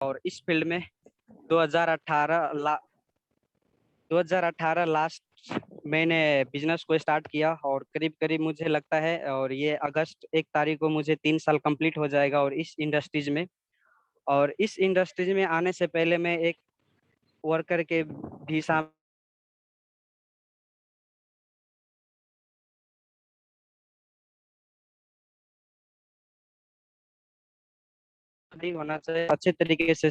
और इस फील्ड में 2018 लास्ट मैंने बिजनेस को स्टार्ट किया और करीब करीब मुझे लगता है और ये अगस्त 1 तारीख को मुझे 3 साल कंप्लीट हो जाएगा। और इस इंडस्ट्रीज में आने से पहले मैं एक वर्कर के भी नहीं होना चाहिए, अच्छे तरीके से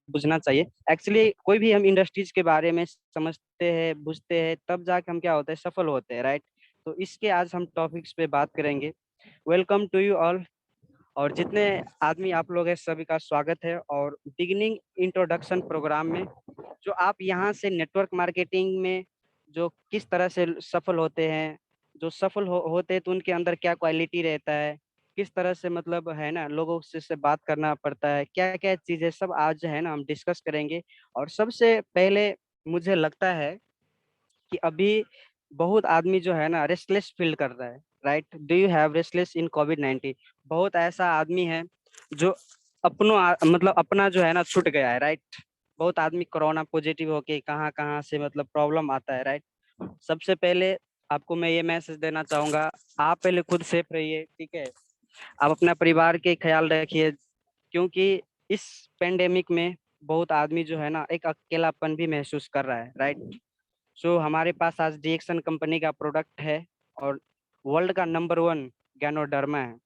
बुझना चाहिए। एक्चुअली कोई भी हम इंडस्ट्रीज के बारे में समझते हैं बुझते हैं तब जाके हम क्या होते हैं सफल होते हैं, राइट। तो इसके आज हम टॉपिक्स पे बात करेंगे। Welcome to you all. और जितने आदमी आप लोग हैं सभी का स्वागत है और बिगिनिंग इंट्रोडक्शन प्रोग्राम में जो आप यहाँ से नेटवर्क मार्केटिंग में जो किस तरह से सफल होते हैं, जो सफल होते हैं तो उनके अंदर क्या क्वालिटी रहता है, किस तरह से मतलब है ना लोगों से बात करना पड़ता है, क्या क्या चीजें सब आज है ना हम डिस्कस करेंगे। और सबसे पहले मुझे लगता है कि अभी बहुत आदमी जो है ना रेस्टलेस फील कर रहा है, right. Do you have restless in कोविड-19? बहुत ऐसा आदमी है जो मतलब अपना जो है ना छूट गया है, राइट। बहुत आदमी कोरोना पॉजिटिव होके कहाँ कहाँ से मतलब प्रॉब्लम आता है, राइट। सबसे पहले आपको मैं ये मैसेज देना चाहूंगा, आप पहले खुद सेफ रहिए, ठीक है। आप अपना परिवार के ख्याल रखिए, क्योंकि इस पेंडेमिक में बहुत आदमी जो है ना एक अकेलापन भी महसूस कर रहा है, राइट। सो हमारे पास आज डीएक्सन कंपनी का प्रोडक्ट है और वर्ल्ड का नंबर 1 गैनोडर्मा है।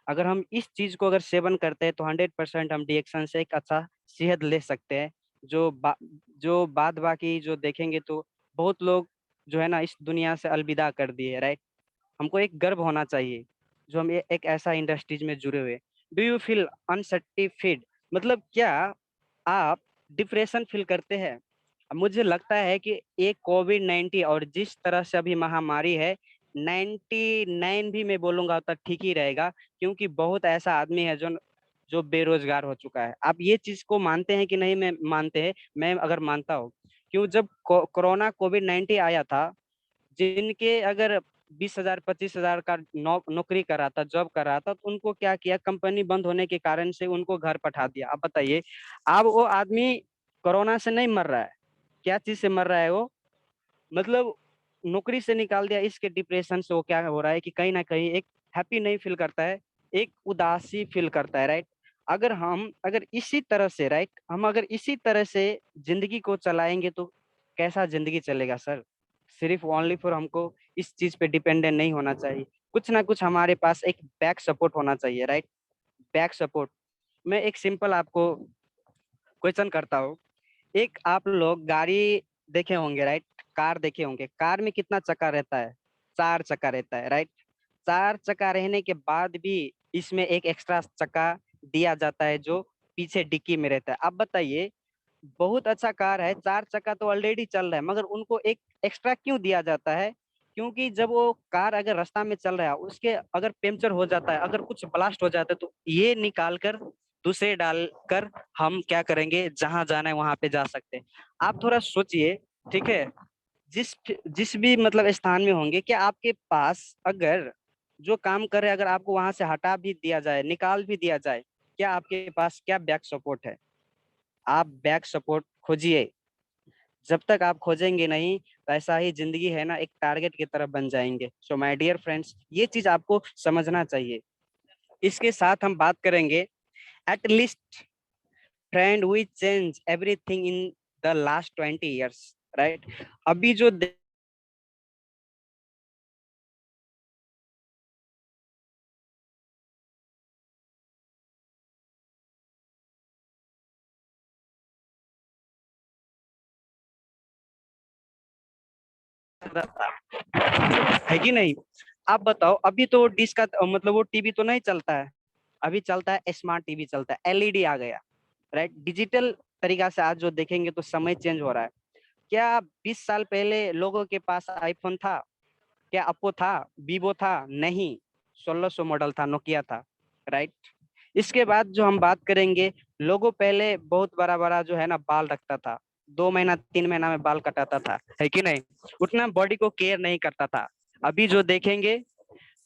अगर हम इस चीज को अगर सेवन करते हैं तो 100% हम डीएक्सन से एक अच्छा सेहत ले सकते हैं। जो बाद बाकी जो देखेंगे तो बहुत लोग जो है ना इस दुनिया से अलविदा कर दिए, राइट। हमको एक गर्व होना चाहिए जो हम एक ऐसा इंडस्ट्रीज में जुड़े हुए। Do you feel uncertified? मतलब क्या आप डिप्रेशन फील करते हैं? मुझे लगता है कि एक कोविड-19 और जिस तरह से अभी महामारी है, 99 भी मैं बोलूंगा तो ठीक ही रहेगा, क्योंकि बहुत ऐसा आदमी है जो जो बेरोजगार हो चुका है। आप ये चीज को मानते हैं कि नहीं? मैं मानते हैं, मैं अगर मानता हूँ। क्यों? जब कोरोना कोविड-19 आया था, जिनके अगर 20,000 25,000 का नौकरी कर रहा था, जॉब कर रहा था, तो उनको क्या किया, कंपनी बंद होने के कारण से उनको घर पठा दिया। अब बताइए, अब वो आदमी कोरोना से नहीं मर रहा है, क्या चीज से मर रहा है वो? मतलब नौकरी से निकाल दिया, इसके डिप्रेशन से वो क्या हो रहा है कि कहीं ना कहीं एक हैप्पी नहीं फील करता है, एक उदासी फील करता है, राइट। अगर इसी तरह से, राइट, हम अगर इसी तरह से जिंदगी को चलाएंगे तो कैसा जिंदगी चलेगा सर? सिर्फ ओनली फॉर हमको इस चीज पे डिपेंडेंट नहीं होना चाहिए। कुछ ना कुछ हमारे पास एक बैक सपोर्ट होना चाहिए, राइट। Back support. मैं एक सिंपल आपको क्वेश्चन करता हूँ। एक आप लोग गाड़ी देखे होंगे, राइट। कार देखे होंगे, कार में कितना चक्का रहता है? 4 चक्का रहता है, राइट। 4 चक्का रहने के बाद भी इसमें एक एक्स्ट्रा चक्का दिया जाता है जो पीछे डिक्की में रहता है। अब बताइए, बहुत अच्छा कार है, 4 चक्का तो ऑलरेडी चल रहा है, मगर उनको एक एक्स्ट्रा क्यों दिया जाता है? क्योंकि जब वो कार अगर रास्ता में चल रहा है, उसके अगर पंचर हो जाता है, अगर कुछ ब्लास्ट हो जाता है, तो ये निकाल कर दूसरे डालकर हम क्या करेंगे, जहां जाना है वहां पे जा सकते हैं। आप थोड़ा सोचिए, ठीक है। जिस जिस भी मतलब स्थान में होंगे, क्या आपके पास अगर जो काम कर रहे हैं, अगर आपको वहां से हटा भी दिया जाए, निकाल भी दिया जाए, क्या आपके पास क्या बैक सपोर्ट है? आप बैक सपोर्ट खोजिए। जब तक आप खोजेंगे नहीं, तो ऐसा ही जिंदगी है ना एक टारगेट की तरफ बन जाएंगे। सो माय डियर फ्रेंड्स, ये चीज आपको समझना चाहिए। इसके साथ हम बात करेंगे, at least friend we change everything in the last 20 years, right. अभी जो है कि नहीं? आप बताओ, अभी तो डिश का मतलब वो टीवी तो नहीं चलता है, अभी चलता है स्मार्ट टीवी, चलता है एलईडी आ गया, राइट। डिजिटल तरीका से आज जो देखेंगे तो समय चेंज हो रहा है। क्या 20 साल पहले लोगों के पास आईफोन था? क्या अप्पो था? वीवो था? नहीं। 1600 मॉडल था, नोकिया था, राइट। इसके बाद जो हम बात करेंगे, लोगों पहले बहुत बड़ा बड़ा जो है ना बाल रखता था, 2 महीना 3 महीना में बाल कटाता था, है कि नहीं? उतना बॉडी को केयर नहीं करता था। अभी जो देखेंगे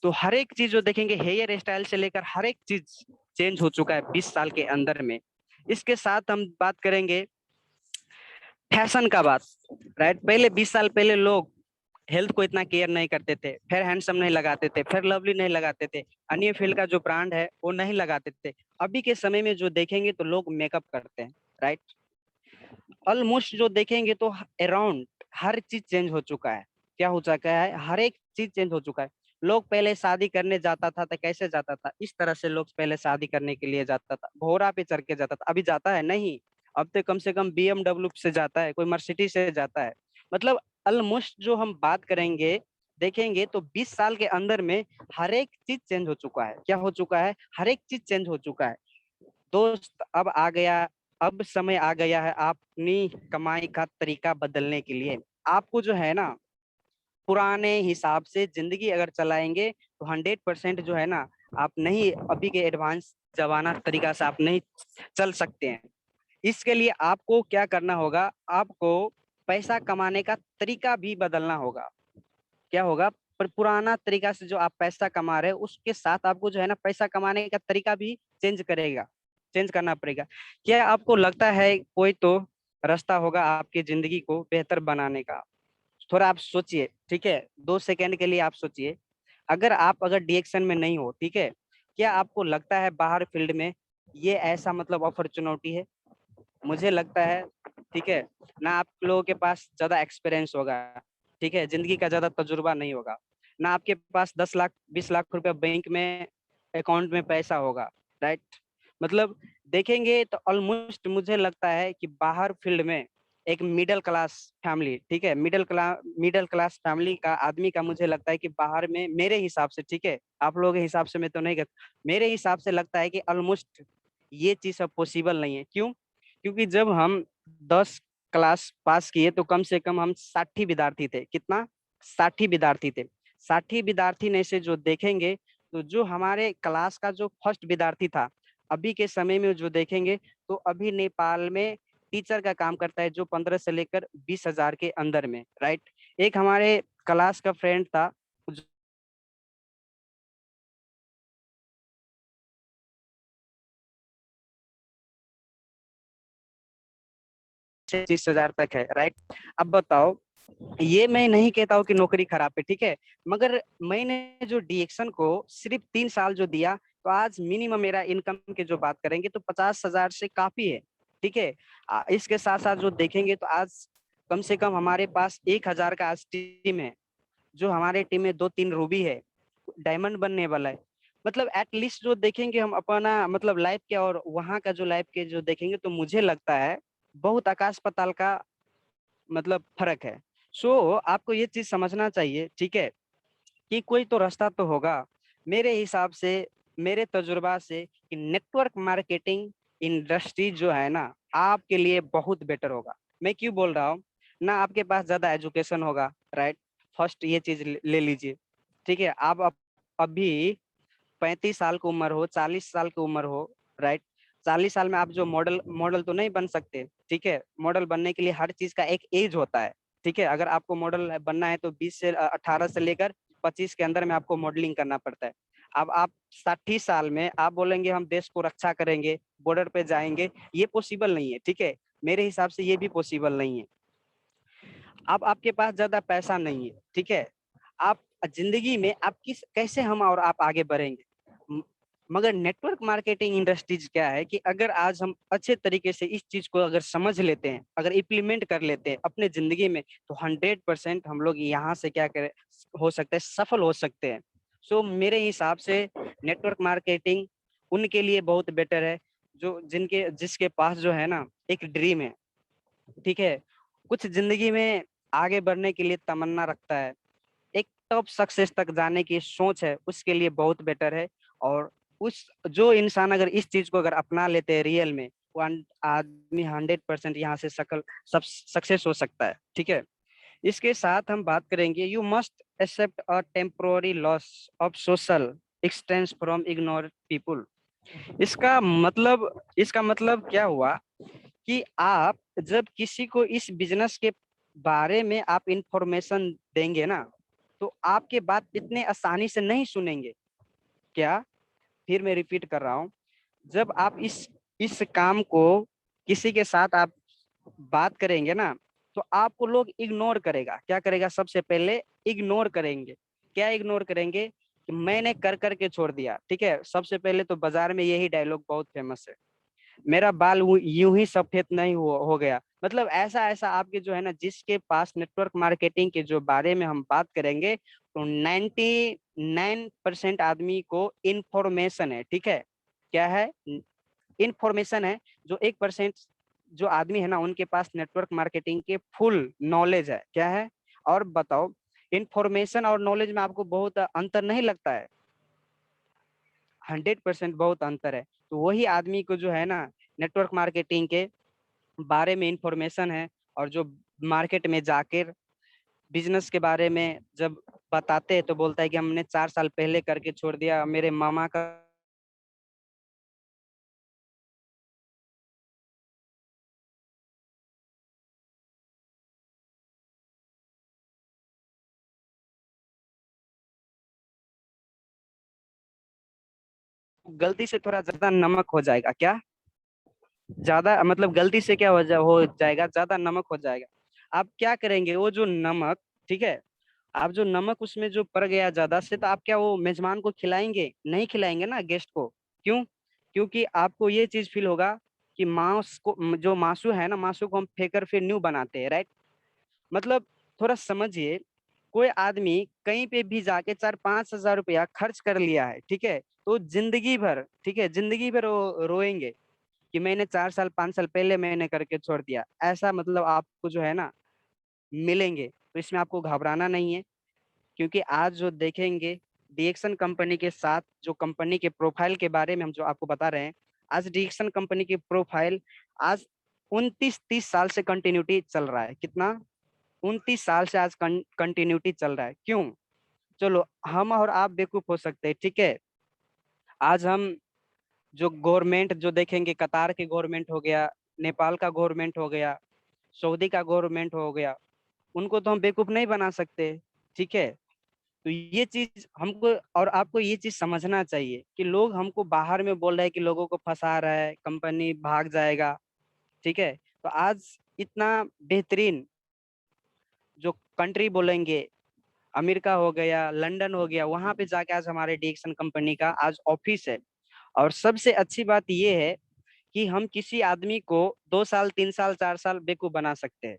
तो हर एक चीज जो देखेंगे, हेयर स्टाइल से लेकर हर एक चीज चेंज हो चुका है 20 साल के अंदर में। इसके साथ हम बात करेंगे फैशन का बात, राइट। पहले 20 साल पहले लोग हेल्थ को इतना केयर नहीं करते थे, फिर हैंडसम नहीं लगाते थे, फिर लवली नहीं लगाते थे, अन्य फील्ड का जो ब्रांड है वो नहीं लगाते थे। अभी के समय में जो देखेंगे तो लोग मेकअप करते हैं, राइट। ऑलमोस्ट जो देखेंगे तो अराउंड हर चीज चेंज हो चुका है। क्या हो चुका है? हर एक चीज चेंज हो चुका है। लोग पहले शादी करने जाता था तो कैसे जाता था? इस तरह से लोग पहले शादी करने के लिए जाता था, घोड़ा पे चढ़ के जाता था। अभी जाता है नहीं, अब तो कम से कम BMW से जाता है, कोई मर्सिडीज से जाता है। मतलब ऑलमोस्ट जो हम बात करेंगे देखेंगे तो 20 साल के अंदर में हर एक चीज चेंज हो चुका है। क्या हो चुका है? हर एक चीज चेंज हो चुका है दोस्त। अब समय आ गया है अपनी कमाई का तरीका बदलने के लिए। आपको जो है ना, पुराने हिसाब से जिंदगी अगर चलाएंगे तो 100% जो है ना, आप नहीं, अभी के एडवांस जमाना तरीका से आप नहीं चल सकते हैं। इसके लिए आपको क्या करना होगा? आपको पैसा कमाने का तरीका भी बदलना होगा। क्या होगा? पर पुराना तरीका से जो आप पैसा कमा रहे हो उसके साथ आपको जो है ना पैसा कमाने का तरीका भी चेंज करना पड़ेगा। क्या आपको लगता है कोई तो रास्ता होगा आपकी जिंदगी को बेहतर बनाने का? थोड़ा आप सोचिए, ठीक है, 2 सेकंड के लिए आप सोचिए। अगर डिएक्शन में नहीं हो, ठीक है, क्या आपको लगता है बाहर फील्ड में ये ऐसा मतलब अपॉर्चुनिटी है? मुझे लगता है, ठीक है ना, आप लोगों के पास ज्यादा एक्सपीरियंस होगा, ठीक है, जिंदगी का ज्यादा तजुर्बा नहीं होगा ना, आपके पास 10 लाख 20 लाख रुपया बैंक में अकाउंट में पैसा होगा, राइट। मतलब देखेंगे तो ऑलमोस्ट मुझे लगता है कि बाहर फील्ड में एक मिडिल क्लास फैमिली, ठीक है, मिडिल क्लास फैमिली का आदमी का मुझे लगता है कि बाहर में, मेरे हिसाब से, ठीक है, आप लोगों के हिसाब से मैं तो नहीं कहता, मेरे हिसाब से लगता है कि ऑलमोस्ट ये चीज अब पॉसिबल नहीं है। क्यों? क्योंकि जब हम 10 क्लास पास किए तो कम से कम हम 60 विद्यार्थी थे। कितना? 60 विद्यार्थी थे। 60 विद्यार्थी में से जो देखेंगे तो जो हमारे क्लास का जो फर्स्ट विद्यार्थी था, अभी के समय में जो देखेंगे तो अभी नेपाल में टीचर का काम करता है, जो 15 से लेकर 20 हजार के अंदर में, राइट। एक हमारे क्लास का फ्रेंड था, 30 हजार तक है, राइट। अब बताओ, ये मैं नहीं कहता हूँ कि नौकरी खराब है, ठीक है, मगर मैंने जो डीएक्शन को सिर्फ 3 साल जो दिया, तो आज मिनिमम मेरा इनकम के जो बात करेंगे तो 50 हजार से काफी है, ठीक है। इसके साथ साथ जो देखेंगे तो आज कम से कम हमारे पास 1 हजार का आज टीम है। जो हमारे टीम में 2-3 रूबी है, डायमंड बनने वाला है। मतलब एटलीस्ट जो देखेंगे हम अपना मतलब लाइफ के और वहाँ का जो लाइफ के जो देखेंगे तो मुझे लगता है बहुत आकाश पाताल का मतलब फर्क है। आपको ये चीज समझना चाहिए, ठीक है, कि कोई तो रास्ता तो होगा। मेरे हिसाब से, मेरे तजुर्बा से, कि नेटवर्क मार्केटिंग इंडस्ट्री जो है ना आपके लिए बहुत बेटर होगा। मैं क्यों बोल रहा हूँ ना? आपके पास ज्यादा एजुकेशन होगा, राइट। फर्स्ट ये चीज ले लीजिए, ठीक है। आप अभी 35 साल की उम्र हो, 40 साल की उम्र हो, राइट। 40 साल में आप जो मॉडल मॉडल तो नहीं बन सकते, ठीक है। मॉडल बनने के लिए हर चीज का एक एज होता है, ठीक है। अगर आपको मॉडल बनना है तो 18 से लेकर 25 के अंदर में आपको मॉडलिंग करना पड़ता है। अब आप 60 साल में आप बोलेंगे हम देश को रक्षा करेंगे, बॉर्डर पे जाएंगे, ये पॉसिबल नहीं है, ठीक है। मेरे हिसाब से ये भी पॉसिबल नहीं है। अब आपके पास ज्यादा पैसा नहीं है, ठीक है। आप जिंदगी में आप किस कैसे हम और आप आगे बढ़ेंगे? म- मगर नेटवर्क मार्केटिंग इंडस्ट्रीज क्या है कि अगर आज हम अच्छे तरीके से इस चीज को अगर समझ लेते हैं, अगर इम्प्लीमेंट कर लेते हैं अपने जिंदगी में, तो 100% हम लोग यहाँ से क्या करें, हो सकते हैं सफल हो सकते हैं। मेरे हिसाब से नेटवर्क मार्केटिंग उनके लिए बहुत बेटर है जो जिसके पास जो है ना एक ड्रीम है, ठीक है, कुछ जिंदगी में आगे बढ़ने के लिए तमन्ना रखता है, एक टॉप सक्सेस तक जाने की सोच है, उसके लिए बहुत बेटर है। और उस जो इंसान अगर इस चीज को अगर अपना लेते हैं रियल में, वो आदमी 100% यहाँ से सकल सब सक्सेस हो सकता है, ठीक है। इसके साथ हम बात करेंगे, you must accept a temporary loss of social existence from ignore people. इसका मतलब क्या हुआ कि आप जब किसी को इस बिजनेस के बारे में आप इंफॉर्मेशन देंगे ना, तो आपके बात इतने आसानी से नहीं सुनेंगे। क्या? फिर मैं रिपीट कर रहा हूँ, जब आप इस इस काम को किसी के साथ आप बात करेंगे ना, तो आपको लोग इग्नोर करेगा। क्या करेगा? सबसे पहले इग्नोर करेंगे। क्या इग्नोर करेंगे? कि मैंने कर करके छोड़ दिया। ठीक है, सबसे पहले तो बाजार में यही डायलॉग बहुत फेमस है, मेरा बाल यूं ही सफेद नहीं हो गया। मतलब ऐसा ऐसा आपके जो है ना, जिसके पास नेटवर्क मार्केटिंग के जो बारे में हम बात करेंगे, तो 99% आदमी को इंफॉर्मेशन है। ठीक है, क्या है? इंफॉर्मेशन है। जो 1% जो आदमी है ना, उनके पास नेटवर्क मार्केटिंग के फुल नॉलेज है। क्या है? और बताओ, इंफॉर्मेशन और नॉलेज में आपको बहुत अंतर नहीं लगता है? 100% बहुत अंतर है। तो वही आदमी को जो है ना, नेटवर्क मार्केटिंग के बारे में इंफॉर्मेशन है, और जो मार्केट में जाकर बिजनेस के बारे में जब बताते हैं, तो बोलता है कि हमने 4 साल पहले करके छोड़ दिया, मेरे मामा का गलती से थोड़ा ज्यादा नमक हो जाएगा। क्या? ज्यादा मतलब गलती से क्या हो जाएगा, ज्यादा नमक हो जाएगा। आप क्या करेंगे? वो जो नमक, ठीक है, आप जो नमक उसमें जो पड़ गया ज्यादा से, तो आप क्या वो मेजबान को खिलाएंगे? नहीं खिलाएंगे ना, गेस्ट को। क्यों? क्योंकि आपको ये चीज फील होगा कि मांस को, जो मासू है ना, मासू को हम फेंक कर फिर न्यू बनाते हैं, राइट? मतलब थोड़ा समझिए, कोई आदमी कहीं पे भी जाके 4-5 हजार रुपया खर्च कर लिया है, ठीक है, तो जिंदगी भर, ठीक है, जिंदगी भर वो रोएंगे कि मैंने 4 साल 5 साल पहले मैंने करके छोड़ दिया। ऐसा मतलब आपको जो है ना, मिलेंगे। तो इसमें आपको घबराना नहीं है, क्योंकि आज जो देखेंगे, डीएक्सन कंपनी के साथ जो कंपनी के प्रोफाइल के बारे में हम जो आपको बता रहे हैं, आज डीएक्सन कंपनी की प्रोफाइल आज 29-30 साल से कंटिन्यूटी चल रहा है। कितना? 29 साल से आज कंटिन्यूटी चल रहा है। क्यों? चलो, हम और आप बेवकूफ हो सकते हैं, ठीक है। आज हम जो गवर्नमेंट जो देखेंगे, कतार की गवर्नमेंट हो गया, नेपाल का गवर्नमेंट हो गया, सऊदी का गवर्नमेंट हो गया, उनको तो हम बेवकूफ नहीं बना सकते। ठीक है, तो ये चीज हमको और आपको ये चीज समझना चाहिए कि लोग हमको बाहर में बोल रहे हैं कि लोगों को फंसा रहा है, कंपनी भाग जाएगा। ठीक है, तो आज इतना बेहतरीन जो कंट्री बोलेंगे, अमेरिका हो गया, लंदन हो गया, वहां पे जाके आज हमारे डीएक्सन कंपनी का आज ऑफिस है। और सबसे अच्छी बात ये है कि हम किसी आदमी को 2 साल 3 साल 4 साल बेवकूफ बना सकते हैं,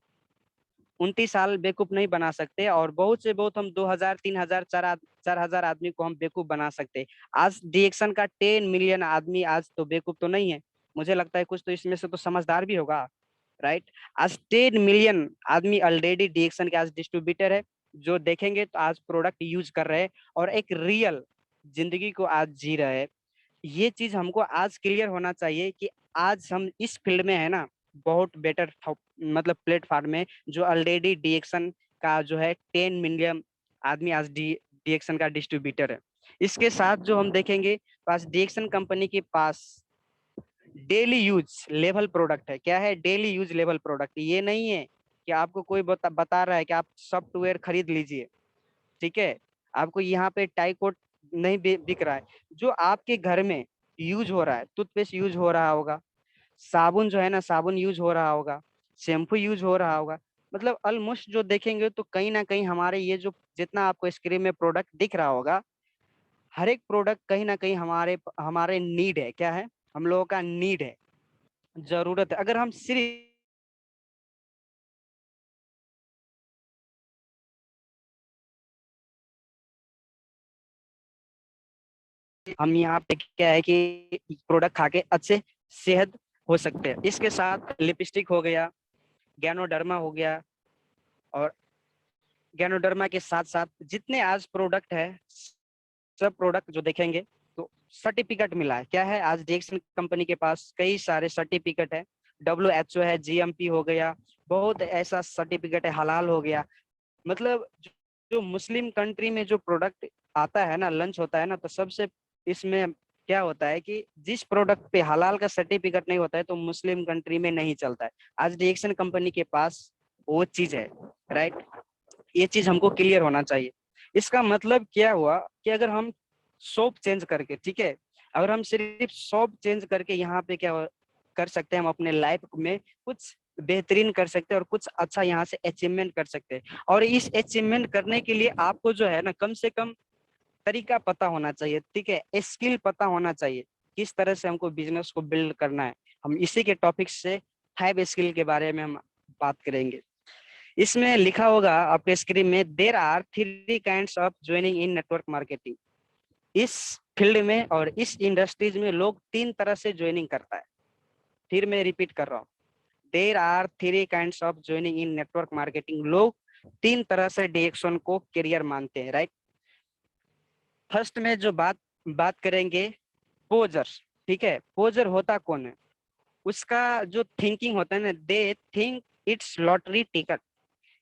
29 साल बेवकूफ नहीं बना सकते। और बहुत से बहुत हम 2000 3000 4 हजार आदमी को हम बेवकूफ बना सकते हैं। आज डीएक्सन का 10 मिलियन आदमी आज तो बेवकूफ तो नहीं है, मुझे लगता है कुछ तो इसमें से तो समझदार भी होगा, राइट? आज 10 मिलियन आदमी ऑलरेडी डीएक्सन के आज डिस्ट्रीब्यूटर है, जो देखेंगे तो आज प्रोडक्ट यूज कर रहे हैं और एक रियल जिंदगी को आज जी रहे हैं। ये चीज हमको आज क्लियर होना चाहिए कि आज हम इस फील्ड में है ना, बहुत बेटर मतलब प्लेटफॉर्म में, जो ऑलरेडी डीएक्सन का जो है 10 मिलियन आदमी आज डीएक्सन का डिस्ट्रीब्यूटर है। इसके साथ जो हम देखेंगे, तो आज डीएक्सन कंपनी के पास डेली यूज लेवल प्रोडक्ट है। क्या है? Daily use level product. ये नहीं है कि आपको कोई बता रहा है कि आप सॉफ्टवेयर खरीद लीजिए, ठीक है, आपको यहाँ पे टाई कोट नहीं बिक रहा है। जो आपके घर में यूज हो रहा है, टूथपेस्ट यूज हो रहा होगा, साबुन जो है ना, साबुन यूज हो रहा होगा, शैम्पू यूज हो रहा होगा, मतलब ऑलमोस्ट जो देखेंगे तो कहीं ना कहीं हमारे ये जो जितना आपको स्क्रीन में प्रोडक्ट दिख रहा होगा, हर एक प्रोडक्ट कहीं ना कहीं हमारे हमारे नीड है। क्या है? हम लोगों का नीड है, जरूरत है। अगर हम सिर्फ हम यहाँ पे क्या है कि प्रोडक्ट खा के अच्छे सेहत हो सकते हैं। इसके साथ लिपस्टिक हो गया, गैनोडर्मा हो गया, और गैनोडर्मा के साथ साथ जितने आज प्रोडक्ट है, सब प्रोडक्ट जो देखेंगे तो सर्टिफिकेट मिला है। क्या है? आज डीएक्सन कंपनी के पास कई सारे सर्टिफिकेट है, WHO है, जीएमपी हो गया, बहुत ऐसा सर्टिफिकेट है, हलाल हो गया। मतलब जो मुस्लिम कंट्री में जो प्रोडक्ट आता है ना, लंच होता है ना, तो सबसे इसमें क्या होता है कि जिस प्रोडक्ट पे हलाल का सर्टिफिकेट नहीं होता है, तो मुस्लिम कंट्री में नहीं चलता है। आज डीएक्सन कंपनी के पास वो चीज है, राइट? ये चीज हमको क्लियर होना चाहिए। इसका मतलब क्या हुआ कि अगर हम शॉप चेंज करके, ठीक है, अगर हम सिर्फ शॉप चेंज करके यहाँ पे क्या कर सकते हैं, हम अपने लाइफ में कुछ बेहतरीन कर सकते हैं और कुछ अच्छा यहाँ से अचीवमेंट कर सकते हैं। और इस अचीवमेंट करने के लिए आपको जो है ना कम से कम तरीका पता होना चाहिए, ठीक है, स्किल पता होना चाहिए, किस तरह से हमको बिजनेस को बिल्ड करना है। हम इसी के टॉपिक से 5 स्किल के बारे में हम बात करेंगे। इसमें लिखा होगा आपके स्क्रीन में, there are 3 kinds of joining in network marketing. इस फील्ड में और इस इंडस्ट्रीज में लोग 3 तरह से ज्वाइनिंग करता है। फिर मैं रिपीट कर रहा हूँ, there are 3 kinds of joining in network marketing. लोग 3 तरह से डायरेक्शन को करियर मानते हैं, राइट। फर्स्ट में जो बात करेंगे, पोजर, ठीक है। पोजर होता कौन है, उसका जो थिंकिंग होता है ना, they think it's lottery ticket.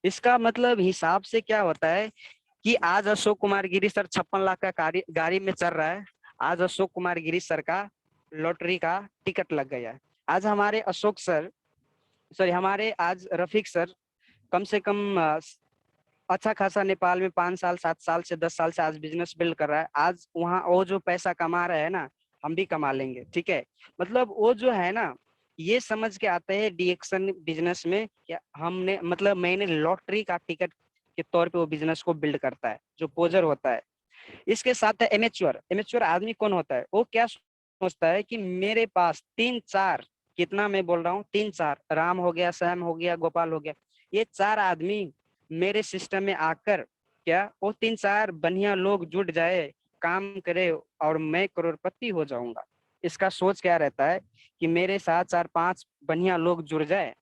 इसका मतलब हिसाब से क्या होता है कि आज अशोक कुमार गिरी सर 56 लाख का गाड़ी में चल रहा है। आज अशोक कुमार गिरी सर का लॉटरी का टिकट लग गया है। आज हमारे अशोक सर, सॉरी, हमारे आज रफीक सर कम से कम अच्छा खासा नेपाल में 5 साल 7 साल से 10 साल से आज बिजनेस बिल्ड कर रहा है। आज वहाँ वो जो पैसा कमा रहा है ना, हम भी कमा लेंगे, ठीक है। मतलब वो जो है ना, ये समझ के आते हैं डिएक्शन बिजनेस में क्या हमने, मतलब मैंने लॉटरी का टिकट के तौर पे वो बिजनेस को बिल्ड करता है, जो पोजर होता है। इसके साथ है एमेच्योर। एमेच्योर आदमी कौन होता है, वो क्या सोचता है कि मेरे पास 3 4, कितना मैं बोल रहा हूँ, 3 4, राम हो गया, श्याम हो गया, गोपाल हो गया, ये 4 आदमी मेरे सिस्टम में आकर क्या वो 3 4 बढ़िया लोग जुट जाए, काम करे और मैं करोड़पति हो जाऊंगा। इसका सोच क्या रहता है कि मेरे साथ 4 5 बढ़िया लोग जुड़ जाए,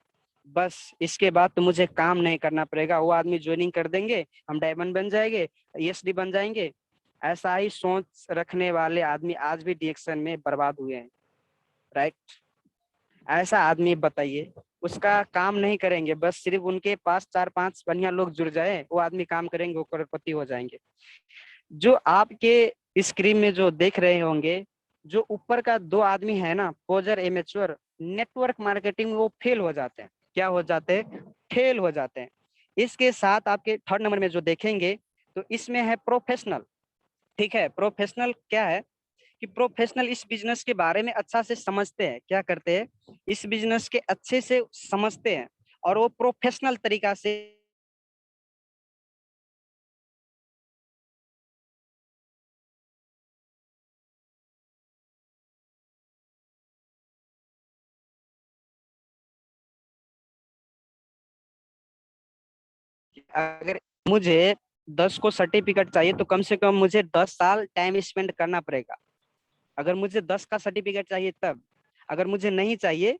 बस इसके बाद तो मुझे काम नहीं करना पड़ेगा, वो आदमी ज्वाइनिंग कर देंगे, हम डायमंड बन जाएंगे, ESD बन जाएंगे। ऐसा ही सोच रखने वाले आदमी आज भी डिएक्शन में बर्बाद हुए हैं, राइट। ऐसा आदमी बताइए, उसका काम नहीं करेंगे, बस सिर्फ उनके पास 4 5 बढ़िया लोग जुड़ जाए, वो आदमी काम करेंगे, वो करोड़पति हो जाएंगे। जो आपके स्क्रीन में जो देख रहे होंगे, जो ऊपर का 2 आदमी है ना, पोजर एमेच्योर, नेटवर्क मार्केटिंग में वो फेल हो जाते हैं। क्या हो जाते हैं, फेल हो जाते हैं। इसके साथ आपके 3rd नंबर में जो देखेंगे, तो इसमें है प्रोफेशनल, ठीक है। प्रोफेशनल क्या है कि प्रोफेशनल इस बिजनेस के बारे में अच्छा से समझते हैं, क्या करते हैं, इस बिजनेस के अच्छे से समझते हैं और वो प्रोफेशनल तरीका से अगर मुझे 10 को सर्टिफिकेट चाहिए तो कम से कम मुझे 10 साल टाइम स्पेंड करना पड़ेगा। अगर मुझे 10 का सर्टिफिकेट चाहिए तब, अगर मुझे नहीं चाहिए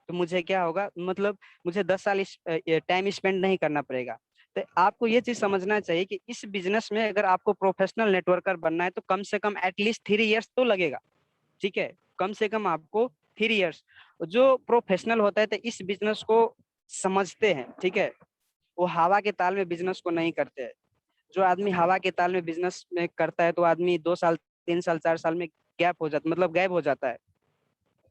तो मुझे क्या होगा, मतलब मुझे 10 साल टाइम स्पेंड नहीं करना पड़ेगा। तो आपको ये चीज समझना चाहिए कि इस बिजनेस में अगर आपको प्रोफेशनल नेटवर्कर बनना है तो कम से कम एटलीस्ट 3 इयर्स तो लगेगा, ठीक है। कम से कम आपको 3 इयर्स। जो प्रोफेशनल होता है तो इस बिजनेस को समझते हैं, ठीक है। वो हवा के ताल में बिजनेस को नहीं करते हैं। जो आदमी हवा के ताल में बिजनेस में करता है तो आदमी 2 साल 3 साल 4 साल में गैप हो जाता, मतलब गायब हो जाता है,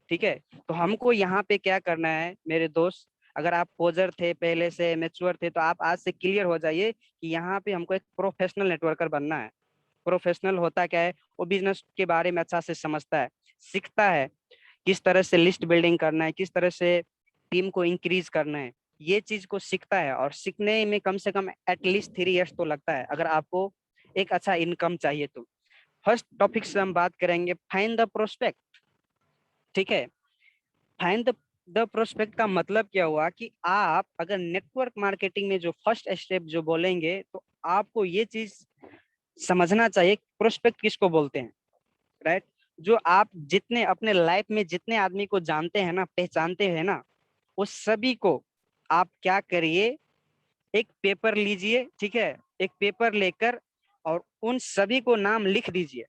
ठीक है। तो हमको यहाँ पे क्या करना है मेरे दोस्त, अगर आप पोजर थे पहले से, मैच्योर थे, तो आप आज से क्लियर हो जाइए कि यहाँ पे हमको एक प्रोफेशनल नेटवर्कर बनना है। प्रोफेशनल होता क्या है, वो बिजनेस के बारे में अच्छा से समझता है, सीखता है, किस तरह से लिस्ट बिल्डिंग करना है, किस तरह से टीम को इंक्रीज करना है, ये चीज को सीखता है। और सीखने में कम से कम एटलीस्ट 3 इयर्स तो लगता है, अगर आपको एक अच्छा इनकम चाहिए तो। फर्स्ट टॉपिक से हम बात करेंगे, फाइंड द प्रोस्पेक्ट, ठीक है। फाइंड द प्रोस्पेक्ट का मतलब क्या हुआ कि आप अगर नेटवर्क मार्केटिंग में जो फर्स्ट स्टेप जो बोलेंगे, तो आपको ये चीज समझना चाहिए प्रोस्पेक्ट किसको बोलते हैं, राइट। जो आप जितने अपने लाइफ में जितने आदमी को जानते हैं ना, पहचानते हैं ना, उस सभी को आप क्या करिए, एक पेपर लीजिए, ठीक है। एक पेपर लेकर और उन सभी को नाम लिख दीजिए।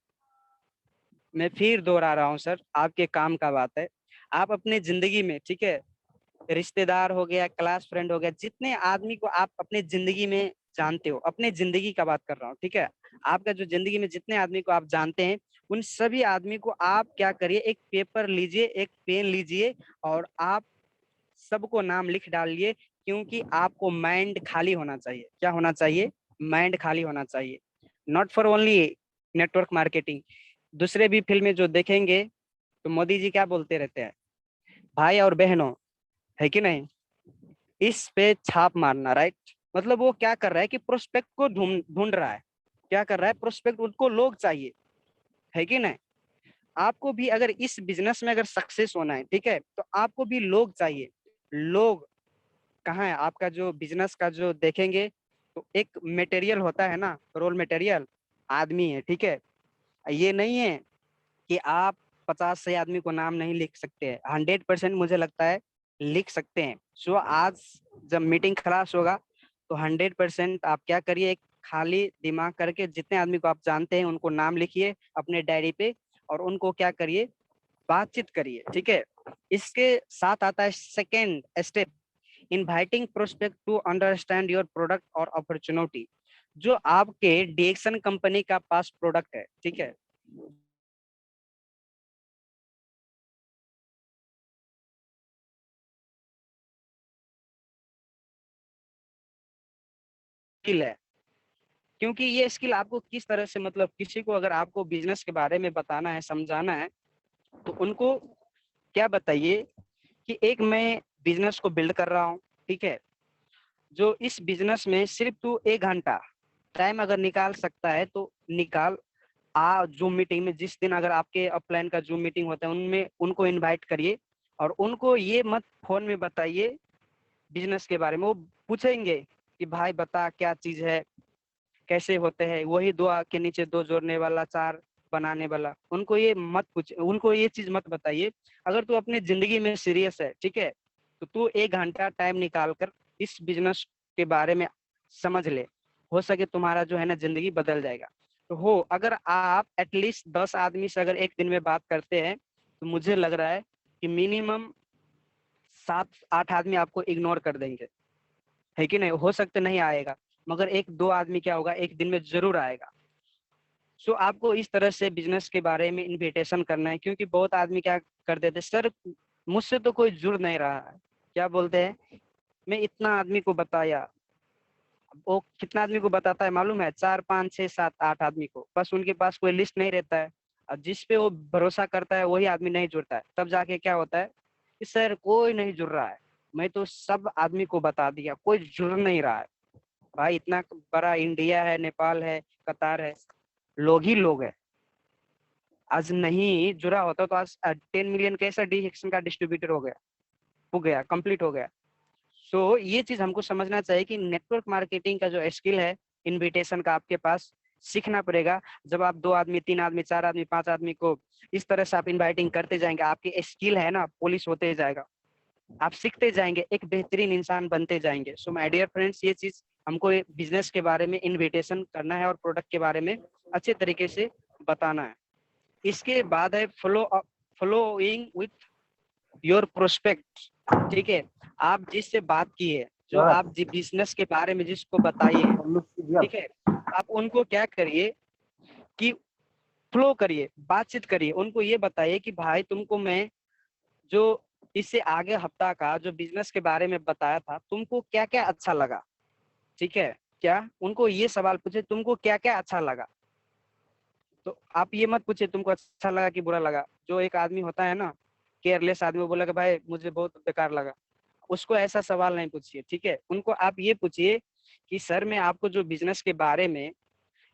मैं फिर दोहरा रहा हूँ सर, आपके काम का बात है। आप अपने जिंदगी में, ठीक है, रिश्तेदार हो गया, क्लास फ्रेंड हो गया, जितने आदमी को आप अपने जिंदगी में जानते हो, अपने जिंदगी का बात कर रहा हूँ, ठीक है। आपका जो जिंदगी में जितने आदमी को आप जानते हैं, उन सभी आदमी को आप क्या करिए, एक पेपर लीजिए, एक पेन लीजिए और आप सबको नाम लिख डालिए। क्योंकि आपको माइंड खाली होना चाहिए। क्या होना चाहिए, माइंड खाली होना चाहिए। Not for only network marketing, दूसरे भी फील्ड में जो देखेंगे तो मोदी जी क्या बोलते रहते हैं, भाई और बहनों, है कि नहीं, इस पे छाप मारना, राइट। मतलब वो क्या कर रहा है कि प्रोस्पेक्ट को ढूंढ ढूंढ रहा है। क्या कर रहा है, प्रोस्पेक्ट, उनको लोग चाहिए, है कि नहीं। आपको भी अगर इस बिजनेस में अगर सक्सेस होना है, ठीक है, तो आपको भी लोग चाहिए। लोग कहाँ है, आपका जो बिजनेस का जो देखेंगे, तो एक मटेरियल होता है ना, रोल मटेरियल, आदमी है, ठीक है। ये नहीं है कि आप 50 से आदमी को नाम नहीं लिख सकते हैं, 100% मुझे लगता है लिख सकते हैं। सो आज जब मीटिंग खलास होगा, तो 100% आप क्या करिए, एक खाली दिमाग करके जितने आदमी को आप जानते हैं उनको नाम लिखिए अपने डायरी पे, और उनको क्या करिए, बातचीत करिए, ठीक है। इसके साथ आता है second step, inviting prospect to understand your product और अपॉर्चुनिटी। जो आपके डीएक्शन कंपनी का पास प्रोडक्ट है, ठीक है, स्किल है। क्योंकि ये स्किल आपको किस तरह से, मतलब किसी को अगर आपको बिजनेस के बारे में बताना है, समझाना है, तो उनको क्या बताइए कि एक मैं बिजनेस को बिल्ड कर रहा हूँ, ठीक है, जो इस बिजनेस में सिर्फ तू 1 घंटा टाइम अगर निकाल सकता है तो निकाल। आ जूम मीटिंग में, जिस दिन अगर आपके अपलाइन का जूम मीटिंग होता है, उनमें उनको इनवाइट करिए, और उनको ये मत फोन में बताइए बिजनेस के बारे में। वो पूछेंगे कि भाई बता क्या चीज है, कैसे होते हैं, वही दो आग के नीचे दो जोड़ने वाला, चार बनाने वाला। उनको ये मत पूछ, उनको ये चीज मत बताइए। अगर तू अपनी जिंदगी में सीरियस है, ठीक है, तो तू 1 घंटा टाइम निकाल कर इस बिजनेस के बारे में समझ ले। हो सके तुम्हारा जो है ना जिंदगी बदल जाएगा। तो हो, अगर आप एटलीस्ट 10 आदमी से अगर एक दिन में बात करते हैं, तो मुझे लग रहा है कि मिनिमम 7-8 आदमी आपको इग्नोर कर देंगे, है कि नहीं। हो सकते नहीं आएगा, मगर 1-2 आदमी क्या होगा, एक दिन में जरूर आएगा। सो आपको इस तरह से बिजनेस के बारे में इनविटेशन करना है, क्योंकि बहुत आदमी क्या कर देते, सर मुझसे तो कोई जुड़ नहीं रहा है। क्या बोलते हैं, मैं इतना आदमी को बताया। वो कितना आदमी को बताता है मालूम है, 4 5 6 7 8 आदमी को, बस उनके पास कोई लिस्ट नहीं रहता है। और जिस पे वो भरोसा करता है वही आदमी नहीं जुड़ता है, तब जाके क्या होता है कि सर कोई नहीं जुड़ रहा है, मैं तो सब आदमी को बता दिया, कोई जुड़ नहीं रहा है। भाई इतना बड़ा इंडिया है, नेपाल है, कतार है, लोग ही लोग है। आज नहीं जुड़ा होता तो आज 10 मिलियन कैसा डिसेक्शन का डिस्ट्रीब्यूटर हो गया, कंप्लीट हो गया। सो ये चीज हमको समझना चाहिए कि नेटवर्क मार्केटिंग का जो स्किल है, इनविटेशन का, आपके पास सीखना पड़ेगा। जब आप 2 आदमी, 3 आदमी, 4 आदमी, 5 आदमी को इस तरह से आप इनवाइटिंग करते जाएंगे, आपकी स्किल है ना पॉलिश होते जाएगा, आप सीखते जाएंगे, एक बेहतरीन इंसान बनते जाएंगे। सो माय डियर फ्रेंड्स, ये चीज हमको बिजनेस के बारे में इनविटेशन करना है और प्रोडक्ट के बारे में अच्छे तरीके से बताना है। इसके बाद है फॉलोइंग विथ योर प्रोस्पेक्ट, ठीक है। आप जिससे बात की है, जो आप बिजनेस के बारे में जिसको बताइए है, ठीक है, आप उनको क्या करिए कि फ्लो करिए, बातचीत करिए, उनको ये बताइए कि भाई तुमको मैं जो इससे आगे हफ्ता का जो बिजनेस के बारे में बताया था, तुमको क्या क्या अच्छा लगा, ठीक है। क्या उनको ये सवाल पूछे, तुमको क्या क्या अच्छा लगा। तो आप ये मत पूछे तुमको अच्छा लगा कि बुरा लगा। जो एक आदमी होता है ना, केयरलेस आदमी, वो बोला कि भाई मुझे बहुत बेकार लगा, उसको ऐसा सवाल नहीं पूछिए, ठीक है। उनको आप ये पूछिए कि सर मैं आपको जो बिजनेस के बारे में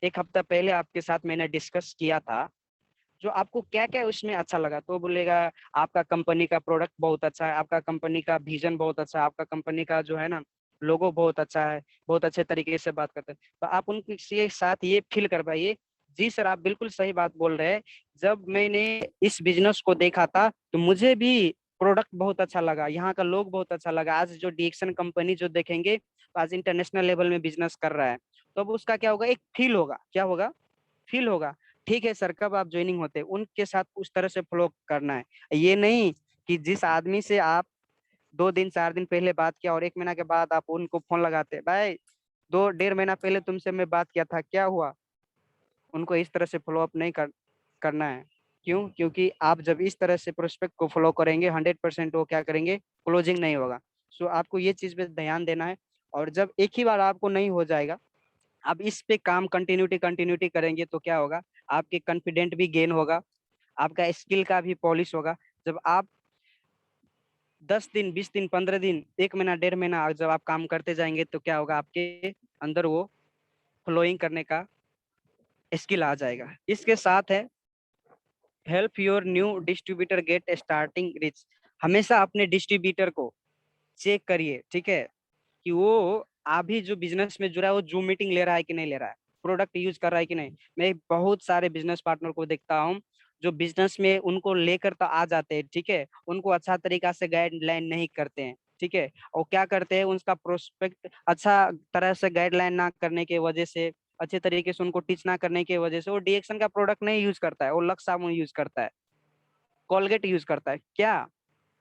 1 हफ्ता पहले आपके साथ मैंने डिस्कस किया था, जो आपको क्या क्या उसमें अच्छा लगा। तो बोलेगा आपका कंपनी का प्रोडक्ट बहुत अच्छा है, आपका कंपनी का विजन बहुत अच्छा है, आपका कंपनी का जो है ना लोगो बहुत अच्छा है, बहुत अच्छे तरीके से बात करते हैं। तो आप उनके साथ ये फील करवाइए, जी सर आप बिल्कुल सही बात बोल रहे हैं, जब मैंने इस बिजनेस को देखा था तो मुझे भी प्रोडक्ट बहुत अच्छा लगा, यहाँ का लोग बहुत अच्छा लगा। आज जो डीएक्शन कंपनी जो देखेंगे, तो आज इंटरनेशनल लेवल में बिजनेस कर रहा है। तो अब उसका क्या होगा, एक फील होगा, क्या होगा, फील होगा। ठीक है सर, कब आप ज्वाइनिंग होते हैं उनके साथ उस तरह से फ्लो करना है। ये नहीं कि जिस आदमी से आप 2 दिन 4 दिन पहले बात किया और 1 महीना के बाद आप उनको फोन लगाते, भाई 2 1.5 महीना पहले तुमसे मैं बात किया था, क्या हुआ। उनको इस तरह से फॉलो अप नहीं करना है। क्यों, क्योंकि आप जब इस तरह से प्रोस्पेक्ट को फॉलो करेंगे, 100% वो क्या करेंगे, क्लोजिंग नहीं होगा। सो आपको ये चीज पे ध्यान देना है। और जब एक ही बार आपको नहीं हो जाएगा, आप इस पे काम कंटिन्यूटी कंटिन्यूटी करेंगे, तो क्या होगा, आपके कॉन्फिडेंट भी गेन होगा, आपका स्किल का भी पॉलिश होगा। जब आप 10 दिन, 20 दिन, 15 दिन, 1 महीना, 1.5 महीना जब आप काम करते जाएंगे तो क्या होगा, आपके अंदर वो फ्लोइंग करने का स्किल आ जाएगा। इसके साथ है help your new distributor gate starting rich. हमेशा अपने डिस्ट्रीब्यूटर को चेक करिए, ठीक है, कि वो अभी जो बिजनेस में जुड़ा है वो जूम मीटिंग ले रहा है कि नहीं ले रहा है, प्रोडक्ट यूज कर रहा है कि नहीं। मैं बहुत सारे बिजनेस पार्टनर को देखता हूँ जो बिजनेस में उनको लेकर तो आ जाते हैं, ठीक है, उनको अच्छा तरीका से गाइडलाइन नहीं करते हैं, ठीक है, और क्या करते हैं, उसका प्रोस्पेक्ट अच्छा तरह से गाइडलाइन ना करने की वजह से, अच्छे तरीके से उनको टीच ना करने की वजह से वो डीएक्शन का प्रोडक्ट नहीं यूज करता है, वो लक्स साबुन यूज करता है, कोलगेट यूज करता है। क्या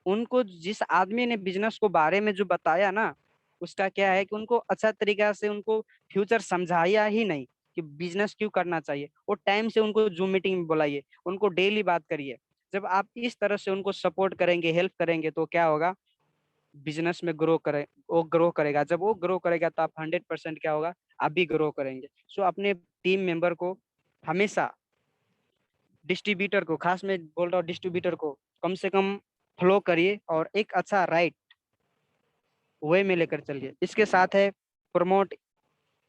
उनको जिस आदमी ने बिजनेस को बारे में जो बताया ना, उसका क्या है कि उनको अच्छा तरीका से उनको फ्यूचर समझाया ही नहीं कि बिजनेस क्यों करना चाहिए। वो टाइम से उनको जूम मीटिंग में बुलाइए, उनको डेली बात करिए। जब आप इस तरह से उनको सपोर्ट करेंगे, हेल्प करेंगे, तो क्या होगा, बिजनेस में ग्रो करे, वो ग्रो करेगा। जब वो ग्रो करेगा तो आप 100% क्या होगा, आप भी ग्रो करेंगे। सो अपने टीम मेंबर को हमेशा, डिस्ट्रीब्यूटर को खास मैं बोल रहा हूँ, डिस्ट्रीब्यूटर को कम से कम फ्लो करिए और एक अच्छा राइट वे में लेकर चलिए। इसके साथ है प्रमोट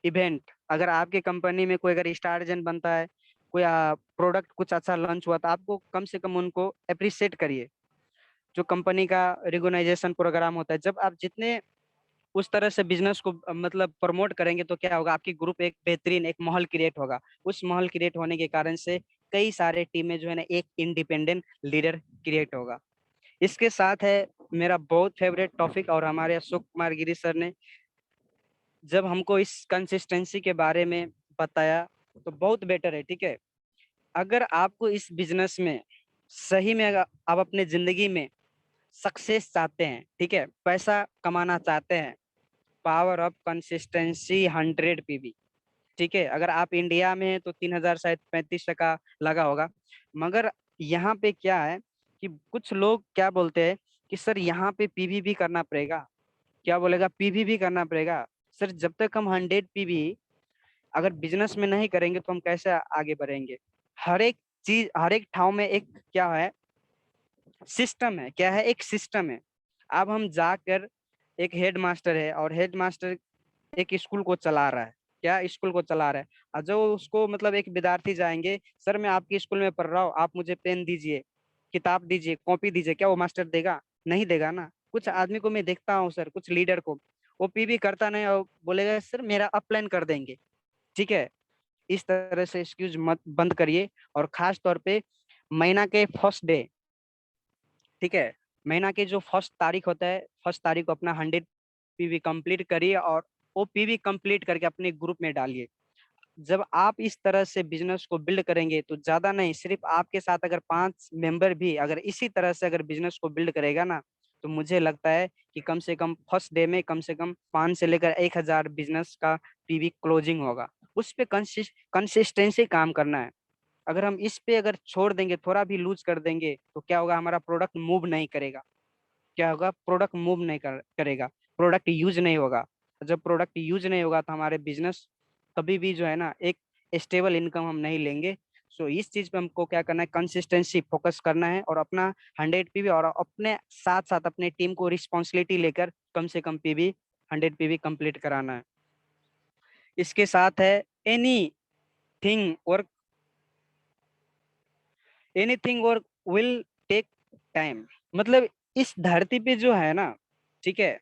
इवेंट। अगर आपके कंपनी में कोई अगर स्टार एजेंट बनता है, कोई प्रोडक्ट कुछ अच्छा लॉन्च हुआ, तो आपको कम से कम उनको अप्रिशिएट करिए। जो कंपनी का रिकॉग्नाइजेशन प्रोग्राम होता है, जब आप जितने उस तरह से बिजनेस को मतलब प्रमोट करेंगे तो क्या होगा, आपकी ग्रुप एक बेहतरीन एक माहौल क्रिएट होगा। उस माहौल क्रिएट होने के कारण से कई सारे टीमें जो है ना, एक इंडिपेंडेंट लीडर क्रिएट होगा। इसके साथ है मेरा बहुत फेवरेट टॉपिक, और हमारे अशोक कुमार गिरी सर ने जब हमको इस कंसिस्टेंसी के बारे में बताया तो बहुत बेटर है, ठीक है। अगर आपको इस बिजनेस में सही में अगर आप अपने जिंदगी में सक्सेस चाहते हैं, ठीक है, पैसा कमाना चाहते हैं, पावर ऑफ कंसिस्टेंसी 100 PB, ठीक है। अगर आप इंडिया में हैं तो 3,000 शायद 35 टका लगा होगा। मगर यहाँ पे क्या है कि कुछ लोग क्या बोलते हैं कि सर यहाँ पे पीवी भी करना पड़ेगा। क्या बोलेगा, पीवी भी करना पड़ेगा। सर जब तक हम 100 PB अगर बिजनेस में नहीं करेंगे तो हम कैसे आगे बढ़ेंगे। हर एक चीज, हर एक ठाव में एक क्या है, सिस्टम है। क्या है, एक सिस्टम है। अब हम जाकर, एक हेड मास्टर है और हेड मास्टर एक स्कूल को चला रहा है, क्या स्कूल को चला रहा है, और जो उसको मतलब एक विद्यार्थी जाएंगे, सर मैं आपके स्कूल में पढ़ रहा हूँ, आप मुझे पेन दीजिए, किताब दीजिए, कॉपी दीजिए, क्या वो मास्टर देगा? नहीं देगा ना। कुछ आदमी को मैं देखता हूँ सर, कुछ लीडर को, वो पीवी करता नहीं और बोलेगा सर मेरा अपलाइन कर देंगे, ठीक है। इस तरह से एक्सक्यूज मत बंद करिए। और खास तौर पे महीना के फर्स्ट डे, ठीक है, महीना के जो फर्स्ट तारीख होता है, फर्स्ट तारीख को अपना 100 PV कंप्लीट करिए और वो पीवी कंप्लीट करके अपने ग्रुप में डालिए। जब आप इस तरह से बिजनेस को बिल्ड करेंगे तो ज्यादा नहीं, सिर्फ आपके साथ अगर 5 मेंबर भी अगर इसी तरह से अगर बिजनेस को बिल्ड करेगा ना, तो मुझे लगता है कि कम से कम फर्स्ट डे में कम से कम 5 से लेकर 1,000 बिजनेस का पीवी क्लोजिंग होगा। उस पे कंसिस्टेंसी काम करना है। अगर हम इस पे अगर छोड़ देंगे, थोड़ा भी लूज कर देंगे, तो क्या होगा, हमारा प्रोडक्ट मूव नहीं करेगा। क्या होगा, प्रोडक्ट मूव नहीं करेगा, प्रोडक्ट यूज नहीं होगा। जब प्रोडक्ट यूज नहीं होगा तो हमारे बिजनेस कभी भी जो है ना, एक स्टेबल इनकम हम नहीं लेंगे। सो इस चीज पे हमको क्या करना है, कंसिस्टेंसी फोकस करना है और अपना 100 PB और अपने साथ साथ अपने टीम को रिस्पॉन्सिबिलिटी लेकर कम से कम पीवी 100 PB कंप्लीट कराना है। इसके साथ है anything work, anything work will take time. मतलब इस धरती पे जो है ना, ठीक है,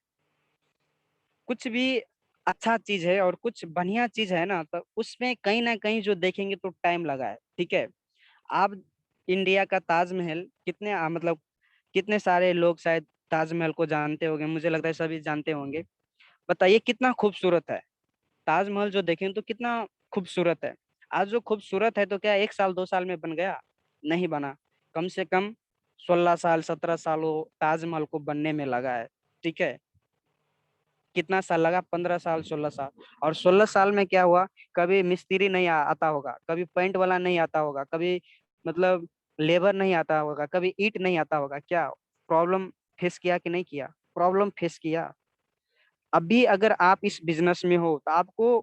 कुछ भी अच्छा चीज है और कुछ बढ़िया चीज है ना, तो उसमें कहीं ना कहीं जो देखेंगे तो टाइम लगा है, ठीक है। आप इंडिया का ताजमहल कितने मतलब कितने सारे लोग शायद ताजमहल को जानते होंगे, मुझे लगता है सभी जानते होंगे। बताइए कितना खूबसूरत है ताजमहल, जो देखें तो कितना खूबसूरत है। आज जो खूबसूरत है तो क्या 1 साल 2 साल में बन गया? नहीं बना। कम से कम 16 साल 17 साल वो ताजमहल को बनने में लगा है, ठीक है। कितना साल लगा? 15 साल 16 साल। और 16 साल में क्या हुआ, कभी मिस्त्री नहीं आता होगा, कभी पेंट वाला नहीं आता होगा, कभी मतलब लेबर नहीं आता होगा, कभी ईंट नहीं आता होगा। क्या प्रॉब्लम फेस किया कि नहीं किया? प्रॉब्लम फेस किया। अभी अगर आप इस बिजनेस में हो तो आपको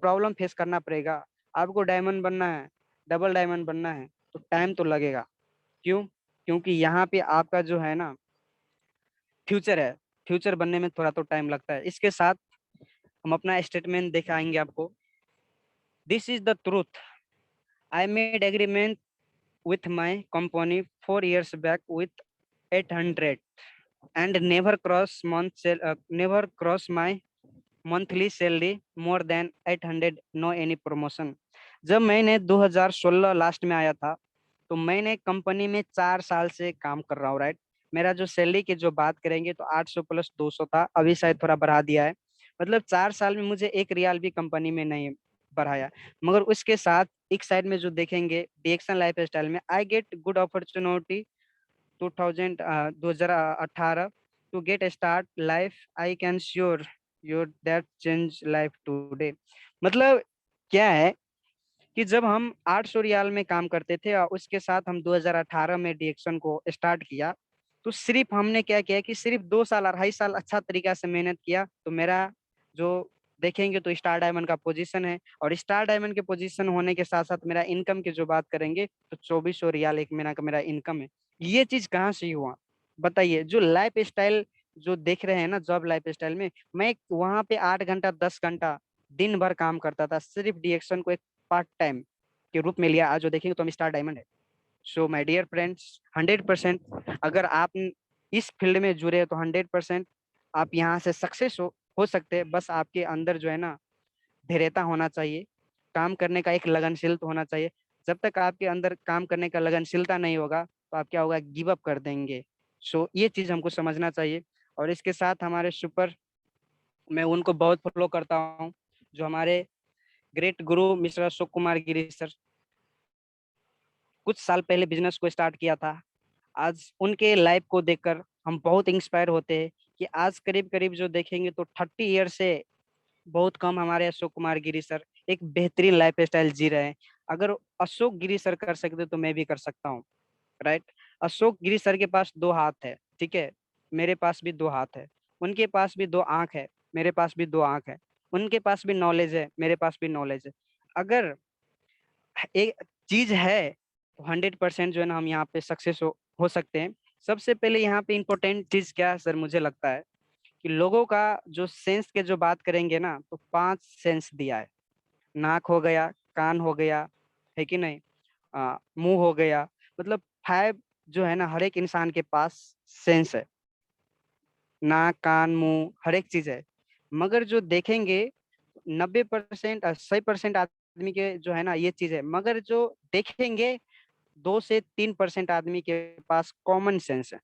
प्रॉब्लम फेस करना पड़ेगा। आपको डायमंड बनना है, डबल डायमंड बनना है, तो टाइम तो लगेगा। क्यों? क्योंकि यहाँ पे आपका जो है ना, फ्यूचर है, फ्यूचर बनने में थोड़ा तो टाइम लगता है। इसके साथ हम अपना स्टेटमेंट दिखाएंगे आपको। This is the truth, I made agreement with my company 4 years back with 800 and never cross my monthly salary more than 800, no any promotion। जब मैंने 2016 लास्ट में आया था तो मैंने कंपनी में 4 साल से काम कर रहा हूँ, राइट। मेरा जो सैलरी की जो बात करेंगे तो 800 प्लस 200 था, अभी शायद थोड़ा बढ़ा दिया है। मतलब 4 साल में मुझे 1 रियाल भी कंपनी में नहीं बढ़ाया। मगर उसके साथ एक साइड में जो देखेंगे डीएक्सन लाइफ स्टाइल में, I get good opportunity 2018 to get start life, I can sure your that change life today. मतलब क्या है कि जब हम 800 रियाल में काम करते थे और उसके साथ हम 2018 में डीएक्सन को स्टार्ट किया, तो सिर्फ हमने क्या किया कि सिर्फ 2 साल 2.5 साल अच्छा तरीका से मेहनत किया तो मेरा जो देखेंगे तो स्टार डायमंड का पोजीशन है। और स्टार डायमंड के पोजीशन होने के साथ साथ मेरा इनकम की जो बात करेंगे तो 2400 रियाल एक महीना का मेरा इनकम है। ये चीज कहाँ से ही हुआ बताइए? जो लाइफ स्टाइल जो देख रहे हैं ना, जॉब लाइफ स्टाइल में, मैं वहां पे 8 घंटा 10 घंटा दिन भर काम करता था, सिर्फ डीएक्सन को एक पार्ट टाइम के रूप में लिया। आज जो देखेंगे तो हम स्टार डायमंड है। सो माय डियर फ्रेंड्स, 100% अगर आप इस फील्ड में जुड़े हैं तो 100% आप यहाँ से सक्सेस हो सकते हैं। बस आपके अंदर जो है ना धैर्यता होना चाहिए, काम करने का एक लगनशील होना चाहिए। जब तक आपके अंदर काम करने का लगनशीलता नहीं होगा तो आप क्या होगा, गिव अप कर देंगे। सो ये चीज हमको समझना चाहिए। और इसके साथ हमारे सुपर, मैं उनको बहुत फॉलो करता हूँ, जो हमारे ग्रेट गुरु मिस्टर अशोक कुमार गिरी सर, कुछ साल पहले बिजनेस को स्टार्ट किया था। आज उनके लाइफ को देखकर हम बहुत इंस्पायर होते हैं कि आज करीब करीब जो देखेंगे तो 30 ईयर से बहुत कम हमारे अशोक कुमार गिरी सर एक बेहतरीन लाइफ स्टाइल जी रहे हैं। अगर अशोक गिरी सर कर सकते तो मैं भी कर सकता हूँ, राइट। अशोक गिरी सर के पास 2 हाथ है, ठीक है, मेरे पास भी 2 हाथ है। उनके पास भी 2 आंख है, मेरे पास भी 2 आंख है। उनके पास भी नॉलेज है, मेरे पास भी नॉलेज है। अगर एक चीज है तो 100% जो है ना हम यहाँ पे सक्सेस हो सकते हैं। सबसे पहले यहाँ पे इम्पोर्टेंट चीज क्या है सर, मुझे लगता है कि लोगों का जो सेंस के जो बात करेंगे ना तो 5 सेंस दिया है। नाक हो गया, कान हो गया, है कि नहीं, मुंह हो गया। मतलब 5 जो है ना हर एक इंसान के पास सेंस है, नाक कान मुंह हर एक चीज है। मगर जो देखेंगे 90% 80% आदमी के जो है ना ये चीज है, मगर जो देखेंगे 2 से 3% आदमी के पास कॉमन सेंस है।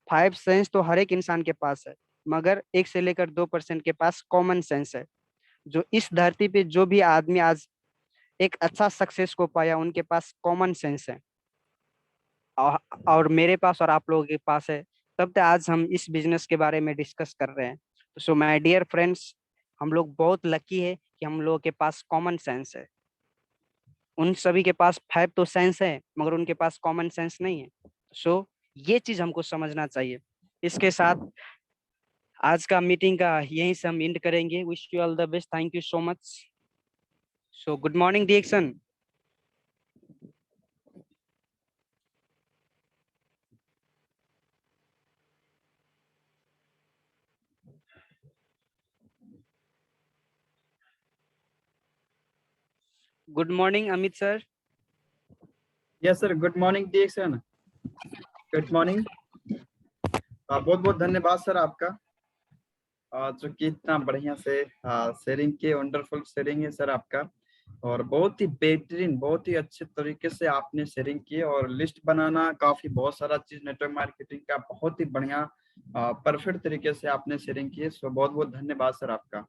5 सेंस तो हर एक इंसान के पास है, मगर 1 से लेकर 2% के पास कॉमन सेंस है। जो इस धरती पे जो भी आदमी आज एक अच्छा सक्सेस को पाया उनके पास कॉमन सेंस है। और, और मेरे पास और आप लोगों के पास है, तब तक आज हम इस बिजनेस के बारे में डिस्कस कर रहे हैं। सो माय डियर फ्रेंड्स, हम लोग बहुत लकी है कि हम लोगों के पास कॉमन सेंस है। उन सभी के पास 5 तो सेंस है मगर उनके पास कॉमन सेंस नहीं है। सो ये चीज हमको समझना चाहिए। इसके साथ आज का मीटिंग का यहीं से हम एंड करेंगे। Wish you all the best, thank you so much. So good morning डिएक्शन। Good morning Amit sir. Yes sir, good morning डिएक्सन। Good morning. बहुत बहुत धन्यवाद सर आपका, जो कि इतना बढ़िया से शेयरिंग के, वंडरफुल शेयरिंग है सर आपका। और बहुत ही बेहतरीन, बहुत ही अच्छे तरीके से आपने शेयरिंग की। और लिस्ट बनाना, काफी बहुत सारा चीज नेटवर्क मार्केटिंग का बहुत ही बढ़िया परफेक्ट तरीके से आपने शेयरिंग की है। सो बहुत बहुत धन्यवाद सर आपका।